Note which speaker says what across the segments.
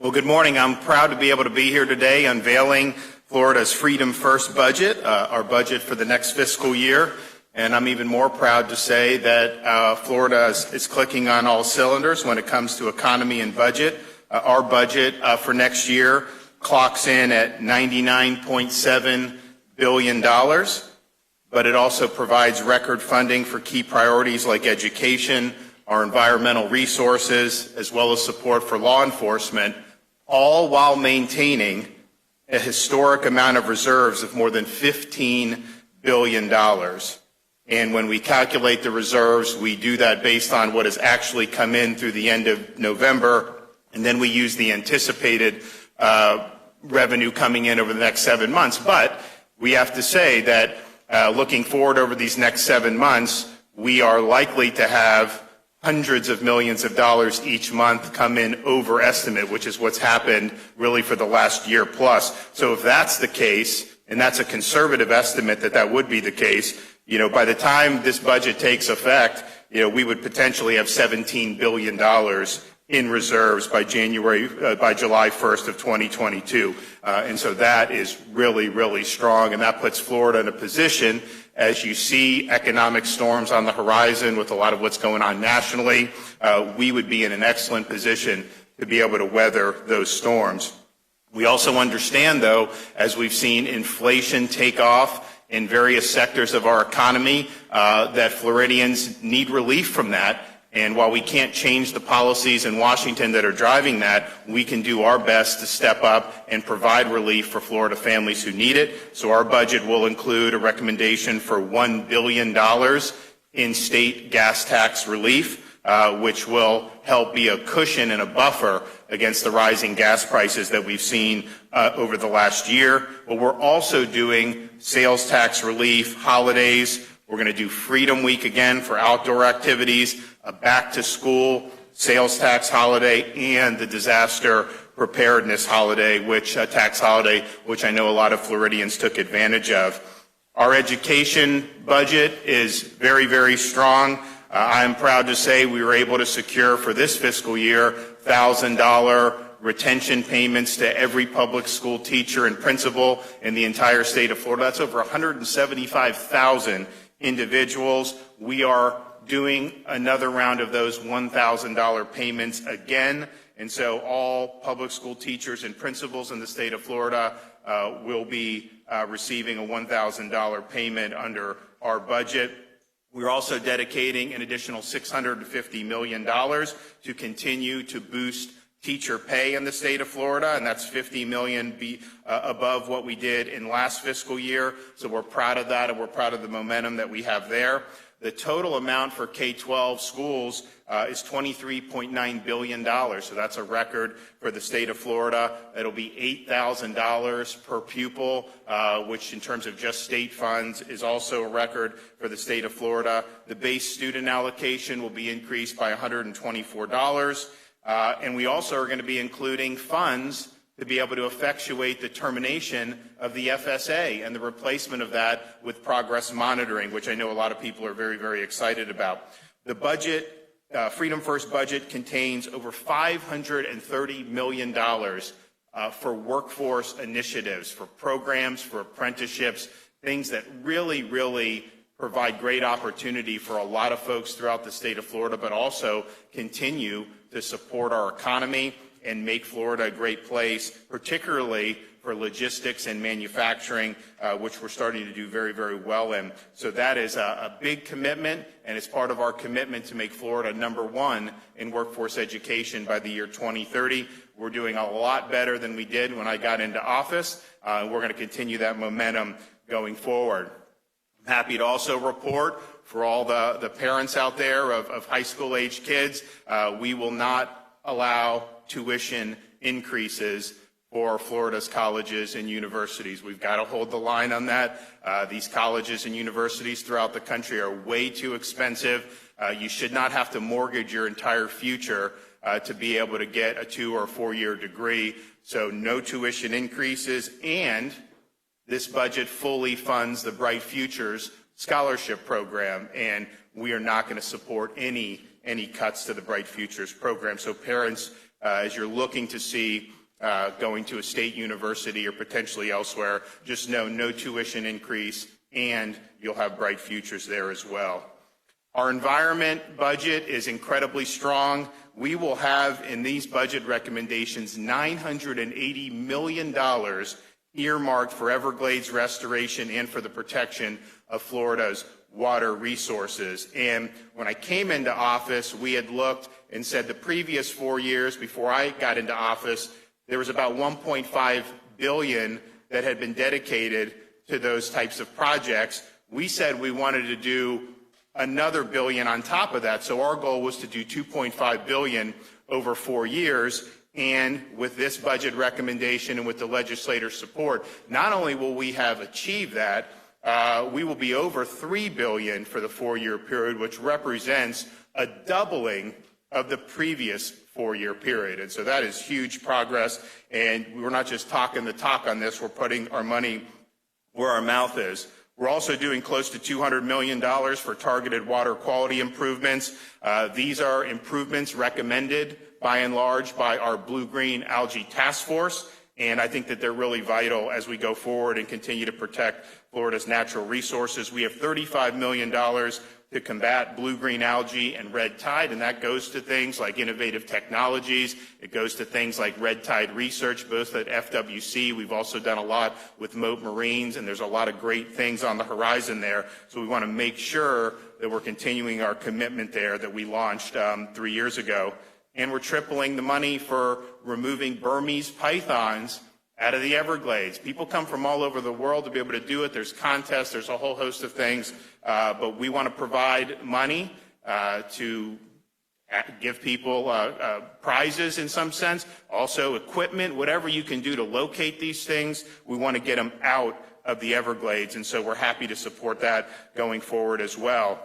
Speaker 1: Well, good morning. I'm proud to be able to be here today unveiling Florida's Freedom First budget, our budget for the next fiscal year. And I'm even more proud to say that Florida is clicking on all cylinders when it comes to economy and budget. Our budget for next year clocks in at $99.7 billion, but it also provides record funding for key priorities like education, our environmental resources, as well as support for law enforcement, all while maintaining a historic amount of reserves of more than $15 billion. And when we calculate the reserves, we do that based on what has actually come in through the end of November, and then we use the anticipated revenue coming in over the next 7 months. But we have to say that looking forward over these next 7 months, we are likely to have hundreds of millions of dollars each month come in over estimate, which is what's happened really for the last year plus. So if that's the case, and that's a conservative estimate that would be the case, by the time this budget takes effect, we would potentially have $17 billion in reserves by July 1st of 2022. And so that is really, really strong, and that puts Florida in a position, as you see economic storms on the horizon with a lot of what's going on nationally, we would be in an excellent position to be able to weather those storms. We also understand, though, as we've seen inflation take off in various sectors of our economy, that Floridians need relief from that. And while we can't change the policies in Washington that are driving that, we can do our best to step up and provide relief for Florida families who need it. So our budget will include a recommendation for $1 billion in state gas tax relief, which will help be a cushion and a buffer against the rising gas prices that we've seen over the last year. But we're also doing sales tax relief, holidays. We're going to do Freedom Week again for outdoor activities, a back-to-school sales tax holiday, and the disaster preparedness holiday, tax holiday, which I know a lot of Floridians took advantage of. Our education budget is very, very strong. I'm proud to say we were able to secure for this fiscal year $1,000 retention payments to every public school teacher and principal in the entire state of Florida. That's over 175,000 individuals. We are doing another round of those $1,000 payments again, and so all public school teachers and principals in the state of Florida will be receiving a $1,000 payment under our budget. We're also dedicating an additional $650 million to continue to boost teacher pay in the state of Florida, and that's $50 million above what we did in last fiscal year. So we're proud of that, and we're proud of the momentum that we have there. The total amount for K-12 schools is $23.9 billion, so that's a record for the state of Florida. It'll be $8,000 per pupil, which in terms of just state funds is also a record for the state of Florida. The base student allocation will be increased by $124, and we also are going to be including funds to be able to effectuate the termination of the FSA and the replacement of that with progress monitoring, which I know a lot of people are very, very excited about. The budget, Freedom First budget, contains over $530 million for workforce initiatives, for programs, for apprenticeships, things that really, really provide great opportunity for a lot of folks throughout the state of Florida, but also continue to support our economy and make Florida a great place, particularly for logistics and manufacturing, which we're starting to do very, very well in. So that is a big commitment, and it's part of our commitment to make Florida #1 in workforce education by the year 2030. We're doing a lot better than we did when I got into office. We're going to continue that momentum going forward. I'm happy to also report for all the parents out there of high school-age kids, we will not allow tuition increases for Florida's colleges and universities. We've got to hold the line on that. These colleges and universities throughout the country are way too expensive. You should not have to mortgage your entire future to be able to get a 2 or 4 year degree. So no tuition increases, and this budget fully funds the Bright Futures scholarship program, and we are not going to support any cuts to the Bright Futures program. So parents as you're looking to see going to a state university or potentially elsewhere, just know no tuition increase, and you'll have bright futures there as well. Our environment budget is incredibly strong. We will have in these budget recommendations $980 million earmarked for Everglades restoration and for the protection of Florida's water resources. And when I came into office, we had looked and said the previous 4 years before I got into office, there was about $1.5 billion that had been dedicated to those types of projects. We said we wanted to do another billion on top of that. So our goal was to do $2.5 billion over 4 years. And with this budget recommendation and with the legislator's support, not only will we have achieved that, we will be over $3 billion for the 4-year period, which represents a doubling of the previous 4-year period. And so that is huge progress. And we're not just talking the talk on this, we're putting our money where our mouth is. We're also doing close to $200 million for targeted water quality improvements. These are improvements recommended by and large by our blue-green algae task force. And I think that they're really vital as we go forward and continue to protect Florida's natural resources. We have $35 million to combat blue-green algae and red tide, and that goes to things like innovative technologies. It goes to things like red tide research, both at FWC. We've also done a lot with Moat Marines, and there's a lot of great things on the horizon there. So we want to make sure that we're continuing our commitment there that we launched 3 years ago. And we're tripling the money for removing Burmese pythons out of the Everglades. People come from all over the world to be able to do it. There's contests, there's a whole host of things, but we want to provide money to give people prizes in some sense, also equipment, whatever you can do to locate these things. We want to get them out of the Everglades, and so we're happy to support that going forward as well.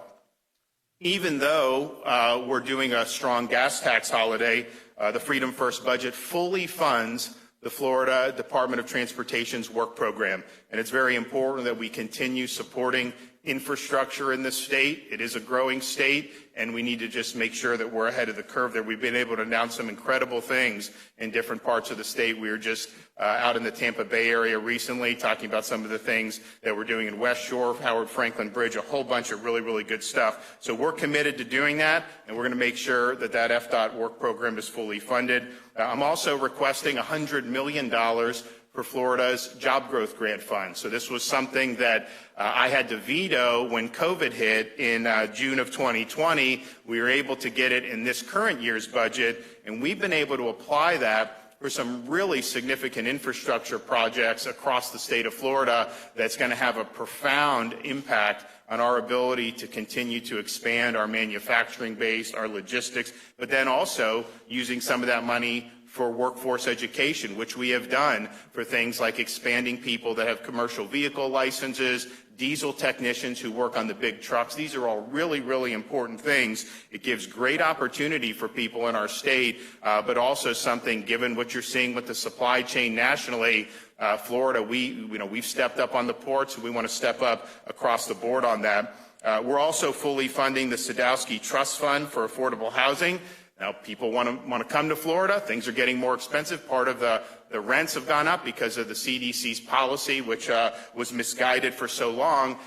Speaker 1: Even though we're doing a strong gas tax holiday, the Freedom First budget fully funds the Florida Department of Transportation's work program. And it's very important that we continue supporting infrastructure in this state. It is a growing state, and we need to just make sure that we're ahead of the curve there. We've been able to announce some incredible things in different parts of the state. We were just out in the Tampa Bay area recently talking about some of the things that we're doing in West Shore, Howard Franklin Bridge, a whole bunch of really, really good stuff. So we're committed to doing that, and we're going to make sure that that FDOT work program is fully funded. I'm also requesting $100 million for Florida's Job Growth Grant Fund. So this was something that I had to veto when COVID hit in June of 2020. We were able to get it in this current year's budget, and we've been able to apply that for some really significant infrastructure projects across the state of Florida that's going to have a profound impact on our ability to continue to expand our manufacturing base, our logistics, but then also using some of that money for workforce education, which we have done for things like expanding people that have commercial vehicle licenses, diesel technicians who work on the big trucks. These are all really, really important things. It gives great opportunity for people in our state, but something, given what you're seeing with the supply chain nationally, Florida, we've stepped up on the ports, and we want to step up across the board on that. We're also fully funding the Sadowski Trust Fund for affordable housing. Now, people want to come to Florida. Things are getting more expensive. Part of the rents have gone up because of the CDC's policy, which was misguided for so long.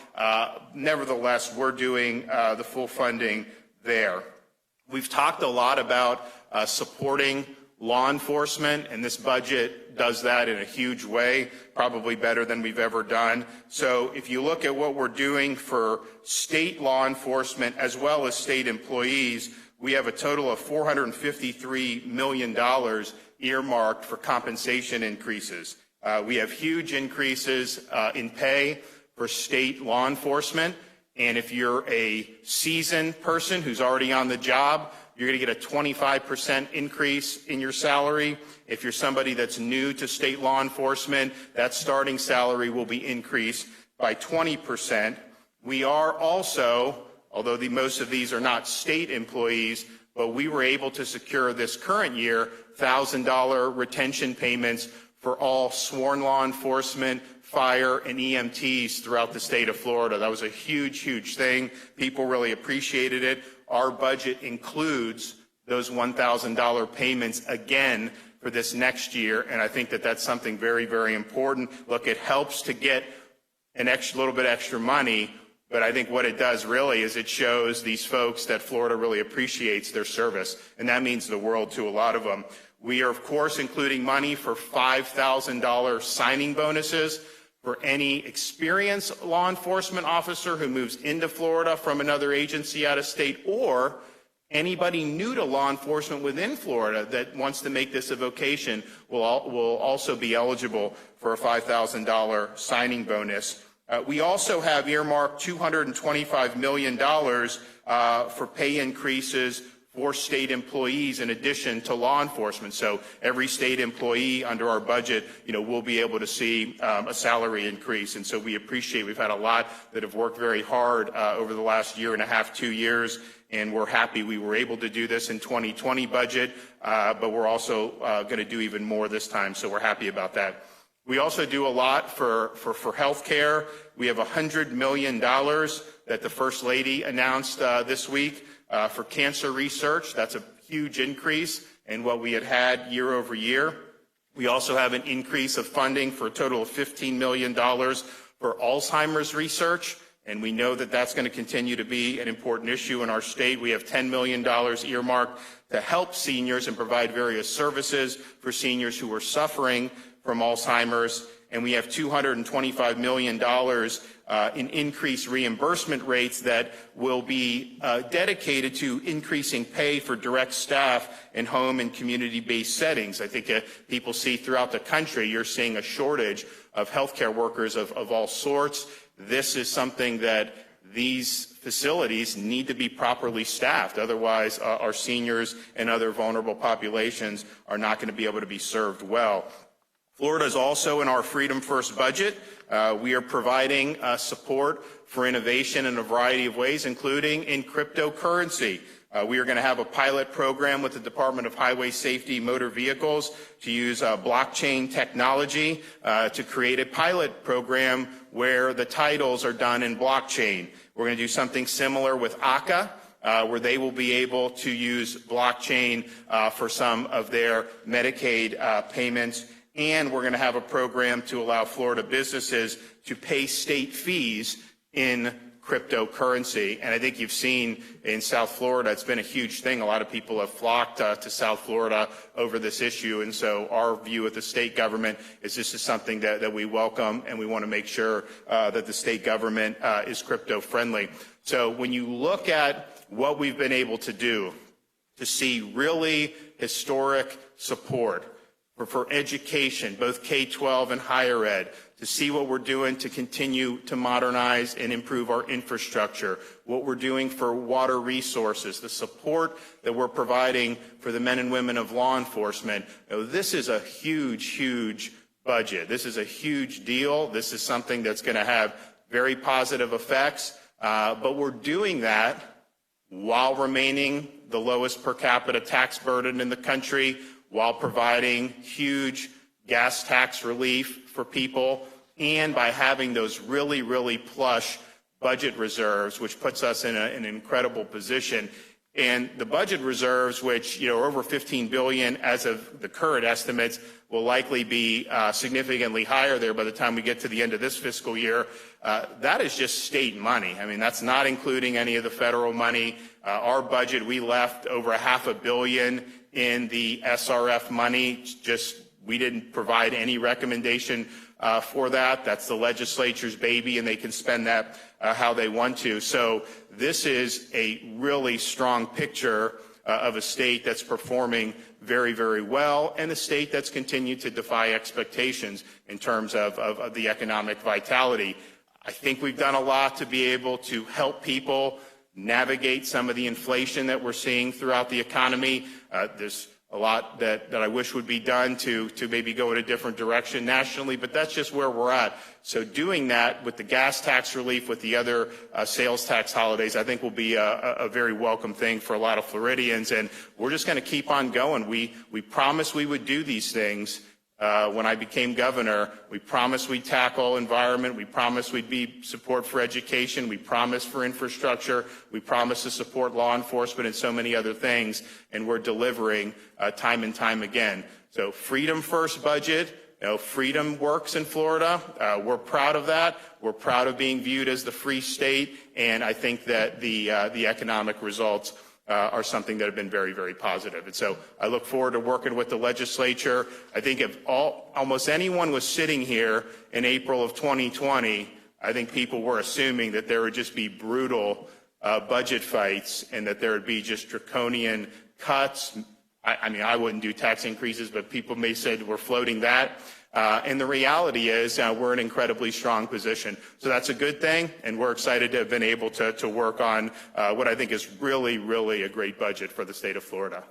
Speaker 1: Nevertheless, we're doing the full funding there. We've talked a lot about supporting law enforcement, and this budget does that in a huge way, probably better than we've ever done. So if you look at what we're doing for state law enforcement as well as state employees, we have a total of $453 million earmarked for compensation increases. We have huge increases in pay for state law enforcement. And if you're a seasoned person who's already on the job, you're going to get a 25% increase in your salary. If you're somebody that's new to state law enforcement, that starting salary will be increased by 20%. We are also, although most of these are not state employees, but we were able to secure this current year $1,000 retention payments for all sworn law enforcement, fire, and EMTs throughout the state of Florida. That was a huge, huge thing. People really appreciated it. Our budget includes those $1,000 payments again for this next year, and I think that that's something very, very important. Look, it helps to get an extra little bit extra money, but I think what it does really is it shows these folks that Florida really appreciates their service, and that means the world to a lot of them. We are, of course, including money for $5,000 signing bonuses for any experienced law enforcement officer who moves into Florida from another agency out of state, or anybody new to law enforcement within Florida that wants to make this a vocation will also be eligible for a $5,000 signing bonus. We also have earmarked $225 million for pay increases for state employees in addition to law enforcement. So every state employee under our budget, will be able to see a salary increase. And so we appreciate, we've had a lot that have worked very hard over the last year and a half, 2 years, and we're happy we were able to do this in 2020 budget, but we're also going to do even more this time, so we're happy about that. We also do a lot for health care. We have $100 million that the First Lady announced this week for cancer research. That's a huge increase in what we had year over year. We also have an increase of funding for a total of $15 million for Alzheimer's research, and we know that that's going to continue to be an important issue in our state. We have $10 million earmarked to help seniors and provide various services for seniors who are suffering from Alzheimer's, and we have $225 million in increased reimbursement rates that will be dedicated to increasing pay for direct staff in home and community-based settings. I think people see throughout the country, you're seeing a shortage of healthcare workers of all sorts. This is something that these facilities need to be properly staffed. Otherwise, our seniors and other vulnerable populations are not going to be able to be served well. Florida is also in our Freedom First budget. We are providing support for innovation in a variety of ways, including in cryptocurrency. We are going to have a pilot program with the Department of Highway Safety Motor Vehicles to use blockchain technology to create a pilot program where the titles are done in blockchain. We're going to do something similar with ACA, where they will be able to use blockchain for some of their Medicaid payments. And we're going to have a program to allow Florida businesses to pay state fees in cryptocurrency. And I think you've seen in South Florida, it's been a huge thing. A lot of people have flocked to South Florida over this issue. And so our view at the state government is this is something that we welcome, and we want to make sure that the state government is crypto friendly. So when you look at what we've been able to do to see really historic support for education, both K-12 and higher ed, to see what we're doing to continue to modernize and improve our infrastructure, what we're doing for water resources, the support that we're providing for the men and women of law enforcement. This is a huge, huge budget. This is a huge deal. This is something that's going to have very positive effects, but we're doing that while remaining the lowest per capita tax burden in the country, while providing huge gas tax relief for people, and by having those really, really plush budget reserves, which puts us in an incredible position. And the budget reserves, which are over $15 billion as of the current estimates, will likely be significantly higher there by the time we get to the end of this fiscal year. That is just state money. I mean, that's not including any of the federal money. Our budget, we left over $500 million in the SRF money. Just we didn't provide any recommendation for that. That's the legislature's baby, and they can spend that how they want to. So this is a really strong picture of a state that's performing very, very well, and a state that's continued to defy expectations in terms of the economic vitality. I think we've done a lot to be able to help people navigate some of the inflation that we're seeing throughout the economy. There's a lot that I wish would be done to maybe go in a different direction nationally, but that's just where we're at. So doing that with the gas tax relief, with the other sales tax holidays, I think will be a very welcome thing for a lot of Floridians, and we're just going to keep on going. We promised we would do these things, when I became governor. We promised we'd tackle environment. We promised we'd be support for education. We promised for infrastructure. We promised to support law enforcement and so many other things, and we're delivering time and time again. So freedom first budget. Freedom works in Florida. We're proud of that. We're proud of being viewed as the free state, and I think that the economic results are something that have been very, very positive. And so I look forward to working with the legislature. I think if almost anyone was sitting here in April of 2020, I think people were assuming that there would just be brutal budget fights and that there would be just draconian cuts. I mean, I wouldn't do tax increases, but people may say we're floating that. And the reality is we're in an incredibly strong position. So that's a good thing, and we're excited to have been able to work on what I think is really, really a great budget for the state of Florida.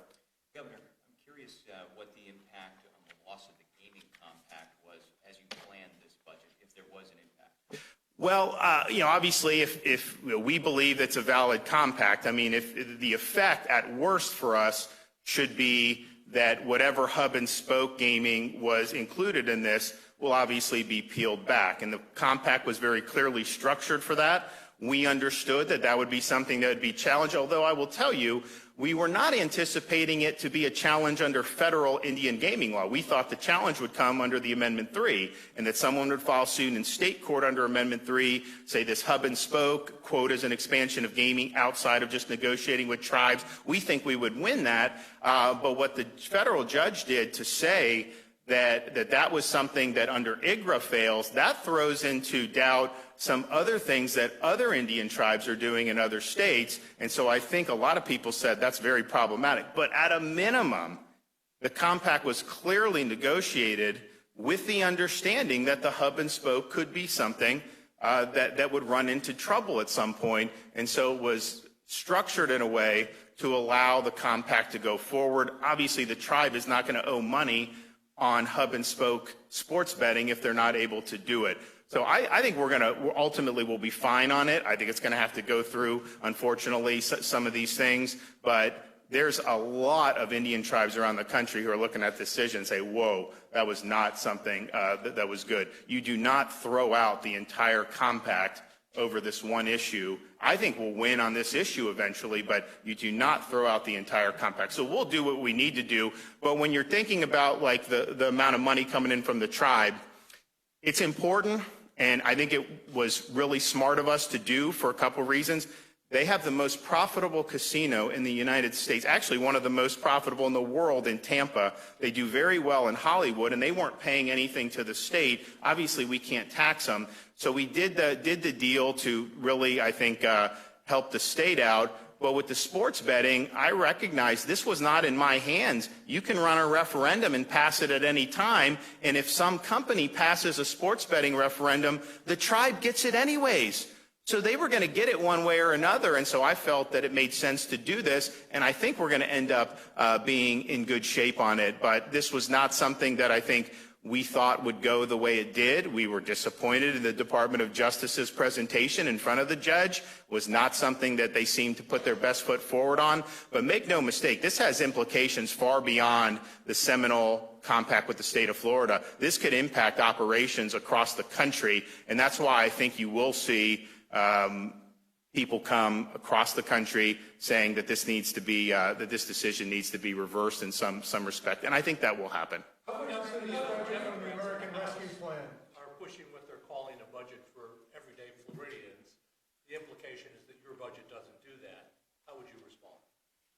Speaker 2: Governor, I'm curious what the impact on the loss of the gaming compact was as you planned this budget, if there was an impact.
Speaker 1: Well, obviously, if we believe it's a valid compact, I mean, if the effect at worst for us should be that whatever hub and spoke gaming was included in this will obviously be peeled back. And the compact was very clearly structured for that. We understood that that would be something that would be challenged, although I will tell you, we were not anticipating it to be a challenge under federal Indian gaming law. We thought the challenge would come under the Amendment 3, and that someone would file suit in state court under Amendment 3, say this hub and spoke, quote, as an expansion of gaming outside of just negotiating with tribes. We think we would win that, but what the federal judge did to say that was something that under IGRA fails, that throws into doubt some other things that other Indian tribes are doing in other states. And so I think a lot of people said that's very problematic. But at a minimum, the compact was clearly negotiated with the understanding that the hub and spoke could be something that would run into trouble at some point. And so it was structured in a way to allow the compact to go forward. Obviously, the tribe is not going to owe money on hub and spoke sports betting if they're not able to do it. So I think we'll be fine on it. I think it's going to have to go through, unfortunately, some of these things. But there's a lot of Indian tribes around the country who are looking at this decision and say, whoa, that was not something that was good. You do not throw out the entire compact over this one issue. I think we'll win on this issue eventually, but you do not throw out the entire compact. So we'll do what we need to do. But when you're thinking about like the amount of money coming in from the tribe, it's important, and I think it was really smart of us to do for a couple reasons. They have the most profitable casino in the United States, actually one of the most profitable in the world in Tampa. They do very well in Hollywood, and they weren't paying anything to the state. Obviously, we can't tax them. So we did the deal to really, I think, help the state out. But with the sports betting, I recognize this was not in my hands. You can run a referendum and pass it at any time, and if some company passes a sports betting referendum, the tribe gets it anyways. So they were going to get it one way or another, and so I felt that it made sense to do this, and I think we're going to end up being in good shape on it. But this was not something that I think we thought would go the way it did. We were disappointed in the Department of Justice's presentation in front of the judge. It was not something that they seemed to put their best foot forward on. But make no mistake, this has implications far beyond the Seminole Compact with the state of Florida. This could impact operations across the country, and that's why I think you will see people come across the country saying that this needs to be that this decision needs to be reversed in some respect, and I think that will happen.
Speaker 3: How many cities from the American Rescue Plan
Speaker 4: are pushing what they're calling a budget for everyday Floridians? The implication is that your budget doesn't do that. How would you respond?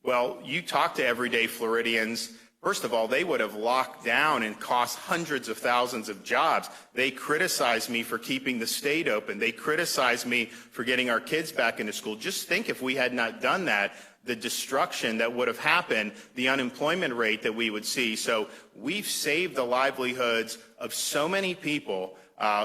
Speaker 1: Well, you talk to everyday Floridians. First of all, they would have locked down and cost hundreds of thousands of jobs. They criticize me for keeping the state open. They criticize me for getting our kids back into school. Just think if we had not done that, the destruction that would have happened, the unemployment rate that we would see. So we've saved the livelihoods of so many people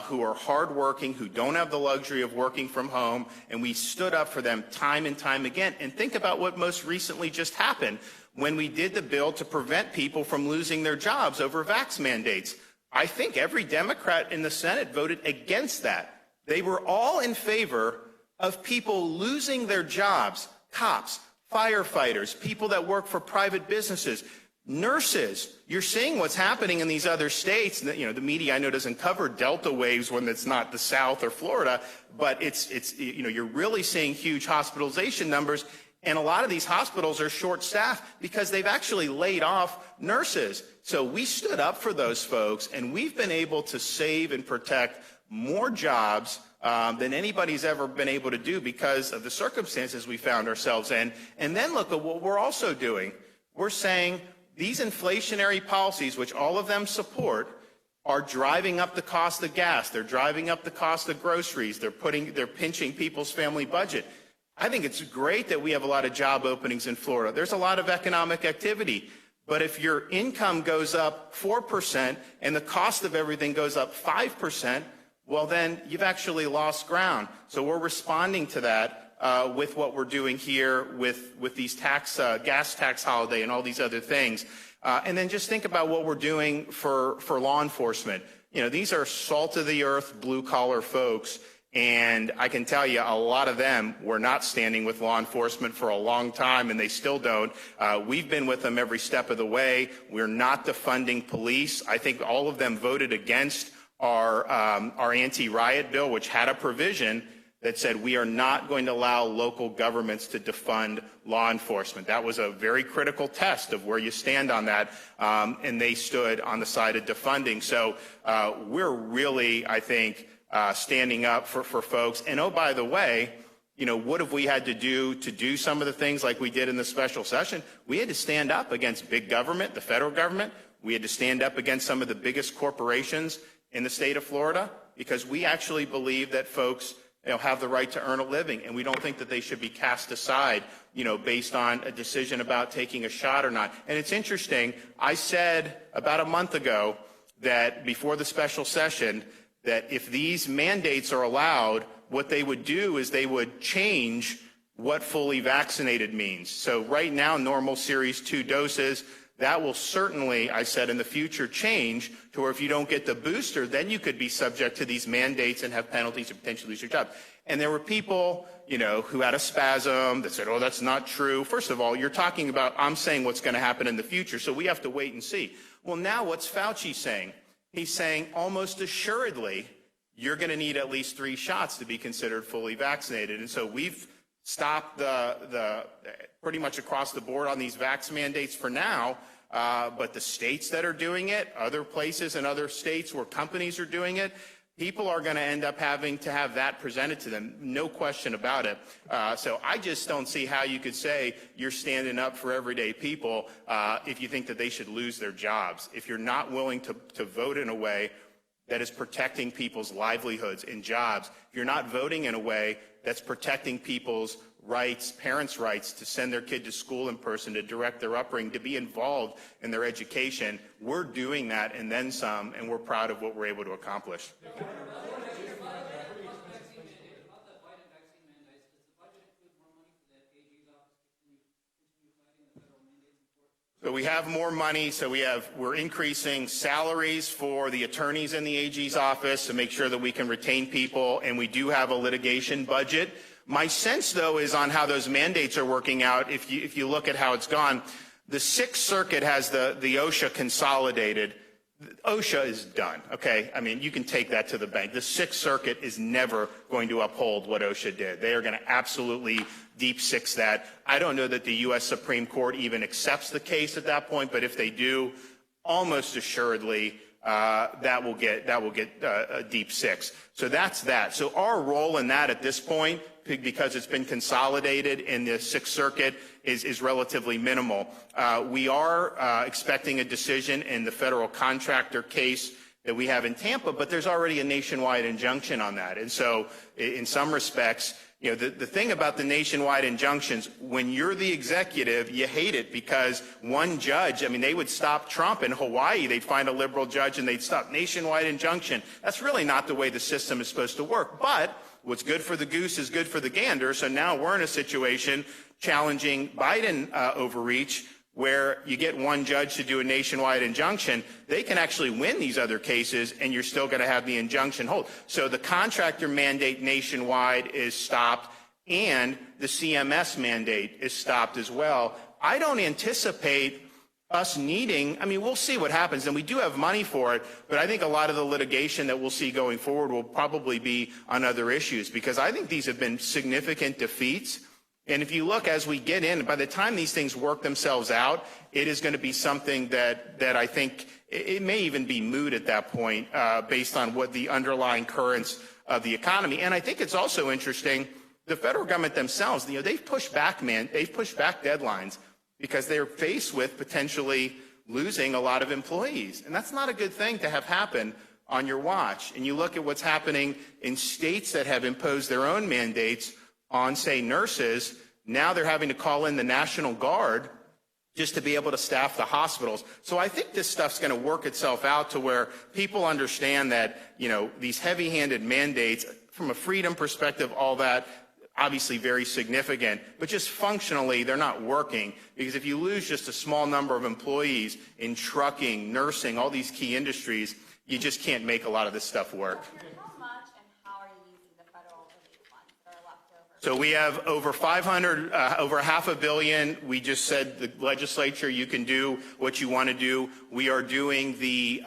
Speaker 1: who are hardworking, who don't have the luxury of working from home, and we stood up for them time and time again. And think about what most recently just happened when we did the bill to prevent people from losing their jobs over vax mandates. I think every Democrat in the Senate voted against that. They were all in favor of people losing their jobs, cops, firefighters, people that work for private businesses. Nurses, you're seeing what's happening in these other states. You know, the media I know doesn't cover Delta waves when it's not the South or Florida, but it's you know, you're really seeing huge hospitalization numbers. And a lot of these hospitals are short-staffed because they've actually laid off nurses. So we stood up for those folks, and we've been able to save and protect more jobs than anybody's ever been able to do because of the circumstances we found ourselves in. And then look at what we're also doing. We're saying these inflationary policies, which all of them support, are driving up the cost of gas. They're driving up the cost of groceries. They're pinching people's family budget. I think it's great that we have a lot of job openings in Florida. There's a lot of economic activity. But if your income goes up 4% and the cost of everything goes up 5%, well, then you've actually lost ground. So we're responding to that with what we're doing here with these gas tax holiday and all these other things. And then just think about what we're doing for law enforcement. You know, these are salt-of-the-earth, blue-collar folks. And I can tell you a lot of them were not standing with law enforcement for a long time, and they still don't. We've been with them every step of the way. We're not defunding police. I think all of them voted against our anti-riot bill, which had a provision that said we are not going to allow local governments to defund law enforcement. That was a very critical test of where you stand on that, and they stood on the side of defunding. So we're really, I think, standing up for folks. And oh, by the way, you know, what have we had to do some of the things like we did in the special session? We had to stand up against big government, the federal government. We had to stand up against some of the biggest corporations in the state of Florida because we actually believe that folks, you know, have the right to earn a living, and we don't think that they should be cast aside, you know, based on a decision about taking a shot or not. And it's interesting, I said about a month ago that before the special session that if these mandates are allowed, what they would do is they would change what fully vaccinated means. So right now, normal Series 2 doses, that will certainly, I said, in the future change to where if you don't get the booster, then you could be subject to these mandates and have penalties and potentially lose your job. And there were people, you know, who had a spasm that said, oh, that's not true. First of all, you're talking about, I'm saying what's going to happen in the future, so we have to wait and see. Well, now what's Fauci saying? He's saying almost assuredly you're going to need at least 3 shots to be considered fully vaccinated. And so we've stopped the pretty much across the board on these vax mandates for now. But the states that are doing it, other places and other states where companies are doing it, people are going to end up having to have that presented to them, no question about it. So I just don't see how you could say you're standing up for everyday people if you think that they should lose their jobs. If you're not willing to vote in a way that is protecting people's livelihoods and jobs, if you're not voting in a way that's protecting people's rights, parents' rights to send their kid to school in person, to direct their upbringing, to be involved in their education, we're doing that and then some, and we're proud of what we're able to accomplish. So we have more money, so we're increasing salaries for the attorneys in the AG's office to make sure that we can retain people, and we do have a litigation budget. My sense, though, is on how those mandates are working out. If you look at how it's gone, the Sixth Circuit has the OSHA consolidated. OSHA is done, okay? I mean, you can take that to the bank. The Sixth Circuit is never going to uphold what OSHA did. They are going to absolutely deep six that. I don't know that the U.S. Supreme Court even accepts the case at that point, but if they do, almost assuredly, that will get a deep six. So that's that. So our role in that at this point, because it's been consolidated in the Sixth Circuit, is relatively minimal. We are expecting a decision in the federal contractor case that we have in Tampa, but there's already a nationwide injunction on that. And so in some respects, you know, the thing about the nationwide injunctions, when you're the executive, you hate it because one judge, I mean, they would stop Trump in Hawaii. They'd find a liberal judge and they'd stop nationwide injunction. That's really not the way the system is supposed to work. But what's good for the goose is good for the gander. So now we're in a situation challenging Biden overreach where you get one judge to do a nationwide injunction. They can actually win these other cases, and you're still going to have the injunction hold. So the contractor mandate nationwide is stopped, and the CMS mandate is stopped as well. I don't anticipate us needing, I mean, we'll see what happens, and we do have money for it, but I think a lot of the litigation that we'll see going forward will probably be on other issues, because I think these have been significant defeats. And if you look as we get in, by the time these things work themselves out, it is going to be something that I think it may even be moot at that point, based on what the underlying currents of the economy. And I think it's also interesting, the federal government themselves, they've pushed back deadlines, because they're faced with potentially losing a lot of employees. And that's not a good thing to have happen on your watch. And you look at what's happening in states that have imposed their own mandates on, say, nurses. Now they're having to call in the National Guard just to be able to staff the hospitals. So I think this stuff's going to work itself out to where people understand that, these heavy-handed mandates, from a freedom perspective, all that, obviously very significant, but just functionally they're not working, because if you lose just a small number of employees in trucking, nursing, all these key industries, you just can't make a lot of this stuff work.
Speaker 5: How much and how are you using the federal relief funds that are left over?
Speaker 1: So we have over 500, over $500 million. We just said the legislature, you can do what you want to do. We are doing the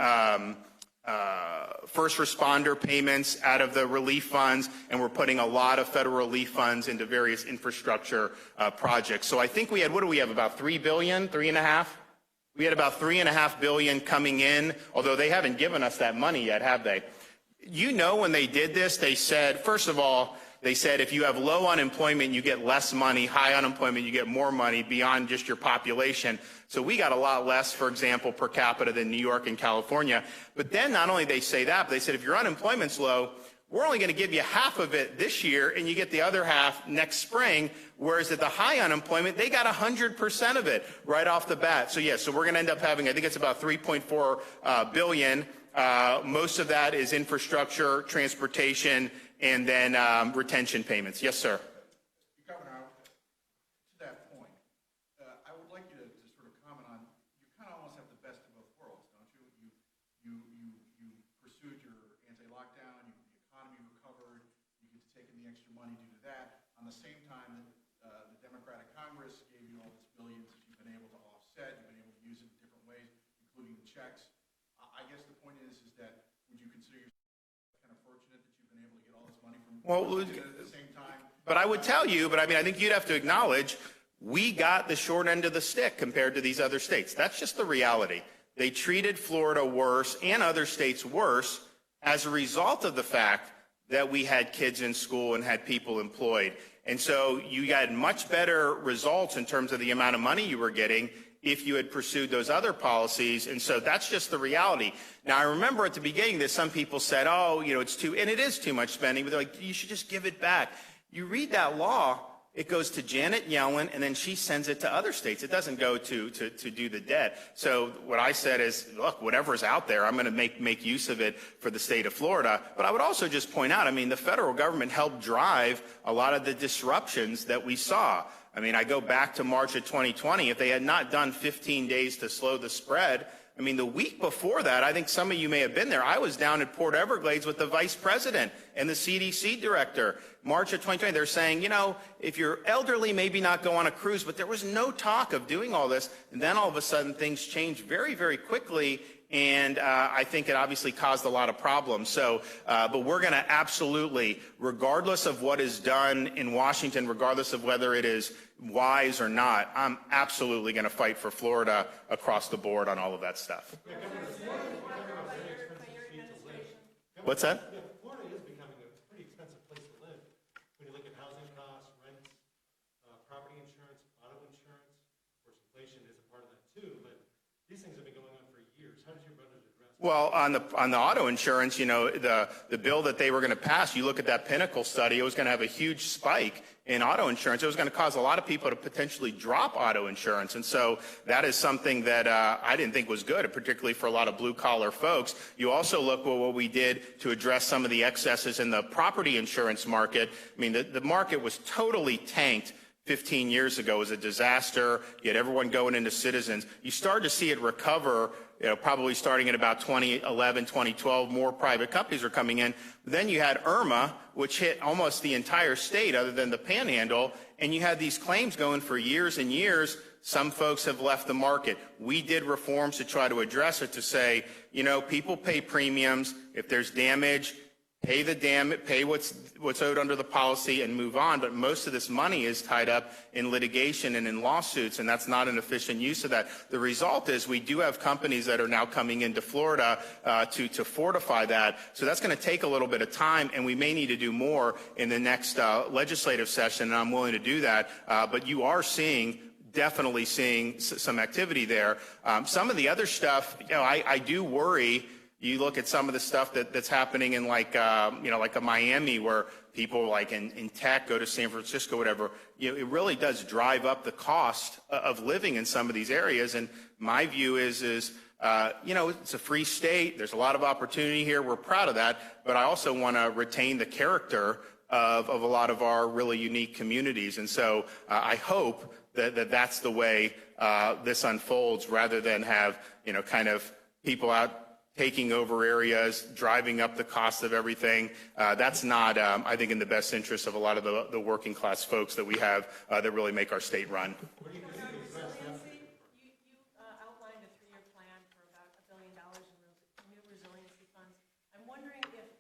Speaker 1: first responder payments out of the relief funds, and we're putting a lot of federal relief funds into various infrastructure projects. So I think we had, what do we have, about $3 billion, $3.5? We had about $3.5 billion coming in, although they haven't given us that money yet, have they? When they did this, they said, first of all, they said if you have low unemployment, you get less money. High unemployment, you get more money beyond just your population. So we got a lot less, for example, per capita than New York and California. But then not only they say that, but they said if your unemployment's low, we're only going to give you half of it this year, and you get the other half next spring, whereas at the high unemployment, they got 100% of it right off the bat. So, so we're going to end up having, I think it's about $3.4 billion. Most of that is infrastructure, transportation, and then retention payments. Yes, sir.
Speaker 3: Governor, to that point, I would like you to sort of comment on, you kind of almost have the best of both worlds, don't you? You pursued your anti-lockdown, the economy recovered, you get to take in the extra money due to that. On the same time, the Democratic Congress gave you all this billions that you've been able to offset, you've been able to use it in different ways, including the checks. I guess the point is that would you consider yourself kind of fortunate that you've been able to get all this money from at the same time?
Speaker 1: But I would tell you, I think you'd have to acknowledge we got the short end of the stick compared to these other states. That's just the reality. They treated Florida worse and other states worse as a result of the fact that we had kids in school and had people employed. And so you got much better results in terms of the amount of money you were getting if you had pursued those other policies. And so that's just the reality. Now, I remember at the beginning that some people said, it's too, and it is too much spending, but they're like, you should just give it back. You read that law, it goes to Janet Yellen, and then she sends it to other states. It doesn't go to do the debt. So what I said is, look, whatever's out there, I'm going to make use of it for the state of Florida. But I would also just point out, the federal government helped drive a lot of the disruptions that we saw. I go back to March of 2020. If they had not done 15 days to slow the spread, the week before that, I think some of you may have been there, I was down at Port Everglades with the vice president and the CDC director. March of 2020, they're saying, if you're elderly, maybe not go on a cruise, but there was no talk of doing all this. And then all of a sudden, things changed very, very quickly. And I think it obviously caused a lot of problems. So, but we're going to absolutely, regardless of what is done in Washington, regardless of whether it is wise or not, I'm absolutely going to fight for Florida across the board on all of that stuff. What's that?
Speaker 6: Yeah, Florida is becoming a pretty expensive place to live. When you look at housing costs, rents, property insurance, auto insurance, of course, inflation is a part of that too. But these things have been going on for years. How does your brothers address that?
Speaker 1: Well, on the auto insurance, the bill that they were going to pass, you look at that Pinnacle study, it was going to have a huge spike in auto insurance. It was going to cause a lot of people to potentially drop auto insurance. And so that is something that I didn't think was good, particularly for a lot of blue-collar folks. You also look at what we did to address some of the excesses in the property insurance market. The market was totally tanked 15 years ago. It was a disaster. You had everyone going into Citizens. You started to see it recover, probably starting in about 2011, 2012. More private companies were coming in. Then you had Irma, which hit almost the entire state other than the Panhandle, and you had these claims going for years and years. Some folks have left the market. We did reforms to try to address it, to say, people pay premiums. If there's damage, pay the damage, pay what's owed under the policy and move on. But most of this money is tied up in litigation and in lawsuits, and that's not an efficient use of that. The result is we do have companies that are now coming into Florida to fortify that. So that's going to take a little bit of time, and we may need to do more in the next legislative session, and I'm willing to do that. But you are definitely seeing some activity there. Some of the other stuff, I do worry. You look at some of the stuff that's happening in like a Miami, where people like in tech go to San Francisco, whatever. It really does drive up the cost of living in some of these areas. And my view is it's a free state. There's a lot of opportunity here. We're proud of that. But I also want to retain the character of a lot of our really unique communities. And so I hope that's the way this unfolds, rather than have kind of people out taking over areas, driving up the cost of everything. That's not, I think, in the best interest of a lot of the working class folks that we have that really make our state run.
Speaker 7: You outlined a 3-year plan for about $1 billion in new resiliency funds. I'm wondering if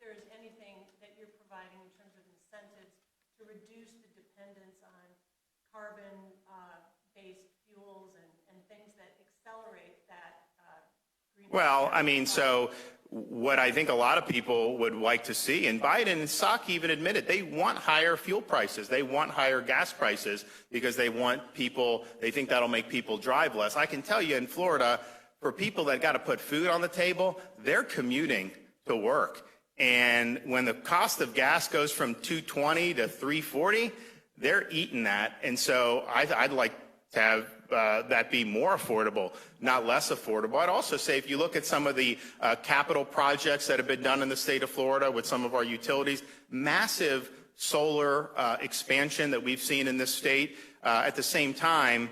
Speaker 7: there's anything that you're providing in terms of incentives to reduce the dependence on carbon-based fuels and things that accelerate that.
Speaker 1: Well, so what I think a lot of people would like to see, and Biden and Psaki even admitted, they want higher fuel prices. They want higher gas prices because they think that'll make people drive less. I can tell you in Florida, for people that got to put food on the table, they're commuting to work. And when the cost of gas goes from $2.20 to $3.40, they're eating that. And so I'd like to have that be more affordable, not less affordable. I'd also say, if you look at some of the capital projects that have been done in the state of Florida with some of our utilities, massive solar expansion that we've seen in this state. At the same time,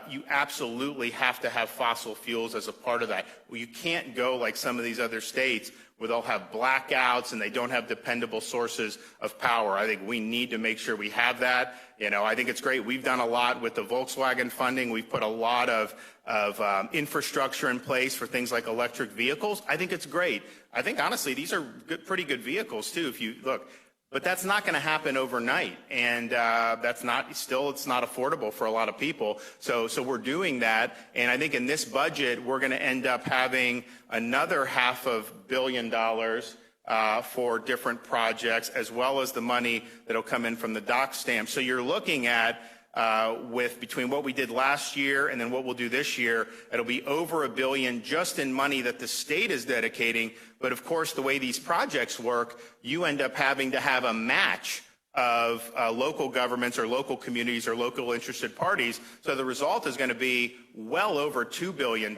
Speaker 1: you absolutely have to have fossil fuels as a part of that. Well, you can't go like some of these other states where they'll have blackouts and they don't have dependable sources of power. I think we need to make sure we have that. I think it's great. We've done a lot with the Volkswagen funding. We've put a lot of infrastructure in place for things like electric vehicles. I think it's great. I think, honestly, these are pretty good vehicles, too, if you look. But that's not going to happen overnight, and it's not affordable for a lot of people. So we're doing that, and I think in this budget we're going to end up having another $500 million for different projects, as well as the money that'll come in from the dock stamp. So you're looking at between what we did last year and then what we'll do this year, it'll be over $1 billion just in money that the state is dedicating. But of course, the way these projects work, you end up having to have a match of local governments or local communities or local interested parties. So the result is going to be well over $2 billion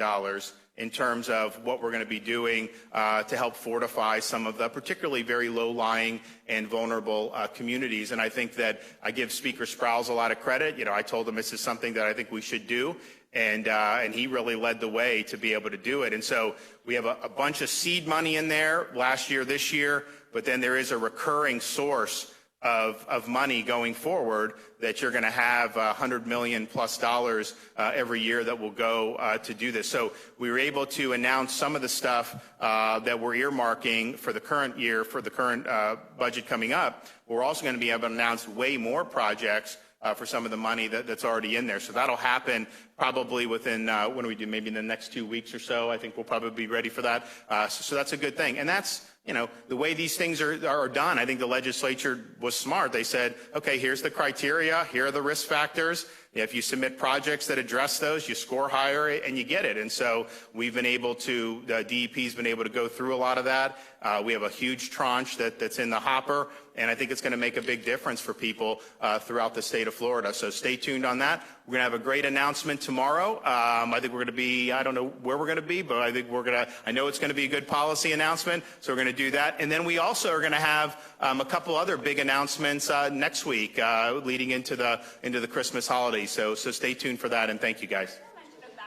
Speaker 1: in terms of what we're going to be doing to help fortify some of the particularly very low-lying and vulnerable communities. And I think that I give Speaker Sprowls a lot of credit. I told him this is something that I think we should do, and he really led the way to be able to do it. And so we have a bunch of seed money in there last year, this year, but then there is a recurring source of money going forward that you're going to have $100 million plus every year that will go to do this. So we were able to announce some of the stuff that we're earmarking for the current year, for the current budget coming up. We're also going to be able to announce way more projects for some of the money that's already in there. So that'll happen probably within, when do we do, maybe in the next 2 weeks or so. I think we'll probably be ready for that. So that's a good thing. And that's, the way these things are done. I think the legislature was smart. They said, okay, here's the criteria, here are the risk factors. If you submit projects that address those, you score higher and you get it. And so we've been able to, the DEP's been able to go through a lot of that. We have a huge tranche that's in the hopper, and I think it's going to make a big difference for people throughout the state of Florida. So stay tuned on that. We're going to have a great announcement tomorrow. I think we're going to be, I don't know where we're going to be, but I think I know it's going to be a good policy announcement. So we're going to do that. And then we also are going to have a couple other big announcements next week leading into the Christmas holidays. So stay tuned for that, and thank you guys.